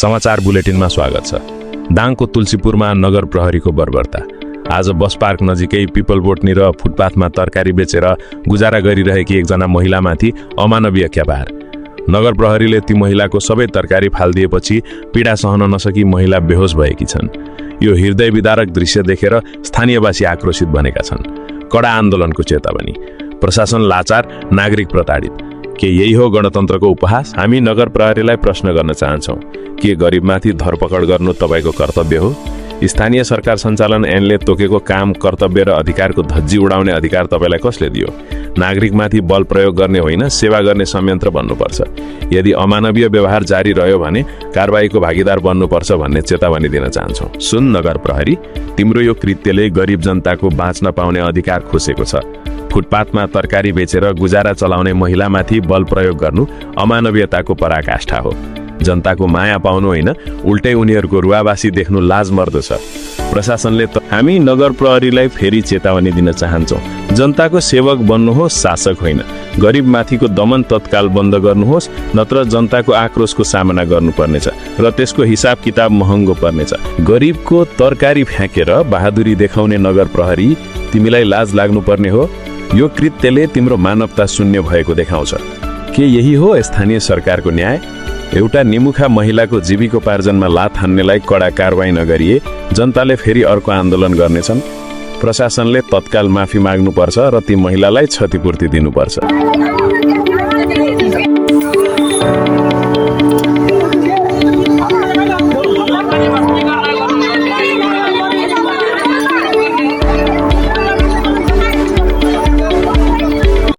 समाचार बुलेटिनमा स्वागत छ। दाङको तुलसीपुरमा नगर प्रहरीको बर्बरता। आज बस पार्क नजिकै पिपल बोटनी र फुटपाथमा तरकारी बेचेर गुजारा गरिरहेकी एकजना महिलामाथि अमानवीय ख्यापार। नगर प्रहरीले ती महिलाको सबै तरकारी फालिदिएपछि पीडा सहन नसकी महिला बेहोस भएकी छन्। यो हृदय विदारक दृश्य देखेर स्थानीयवासी आक्रोशित बनेका छन्। कडा आन्दोलनको चेतावनी। प्रशासन लाचार, नागरिक प्रताडित। के यही हो गणतन्त्रको उपहास? हामी नगर प्रहरीलाई प्रश्न गर्न चाहन्छौँ, के गरिबमाथि धरपकड गर्नु तपाईँको कर्तव्य हो? स्थानीय सरकार सञ्चालन ऐनले तोकेको काम, कर्तव्य र अधिकारको धज्जी उडाउने अधिकार तपाईँलाई कसले दियो? नागरिकमाथि बल प्रयोग गर्ने होइन, सेवा गर्ने संयन्त्र बन्नुपर्छ। यदि अमानवीय व्यवहार जारी रह्यो भने कारबाहीको भागीदार बन्नुपर्छ भन्ने चेतावनी दिन चाहन्छौँ। सुन नगर प्रहरी, तिम्रो यो कृत्यले गरिब जनताको बाँच्न पाउने अधिकार खोसेको छ। फुटपाथमा तरकारी बेचेर गुजारा चलाउने महिलामाथि बल प्रयोग गर्नु अमानवीयताको पराकाष्ठा हो। जनताको माया पाउनु होइन, उल्टै उनीहरूको रुवावासी देख्नु लाजमर्दो छ। प्रशासनले हामी नगर प्रहरीलाई फेरि चेतावनी दिन चाहन्छौँ। जनताको सेवक बन्नुहोस्, शासक होइन। गरिबमाथिको दमन तत्काल बन्द गर्नुहोस्, नत्र जनताको आक्रोशको सामना गर्नुपर्नेछ र त्यसको हिसाब किताब महँगो पर्नेछ। गरिबको तरकारी फ्याँकेर बहादुरी देखाउने नगर प्रहरी, तिमीलाई लाज लाग्नुपर्ने हो। यो कृत्यले तिम्रो मानवता शून्य भएको देखाउँछ। के यही हो स्थानीय सरकारको न्याय? एउटा निमुखा महिलाको जीविकोपार्जनमा लात हान्नेलाई कडा कारबाही नगरिए जनताले फेरि अर्को आन्दोलन गर्नेछन्। प्रशासनले तत्काल माफी माग्नुपर्छ र ती महिलालाई क्षतिपूर्ति दिनुपर्छ।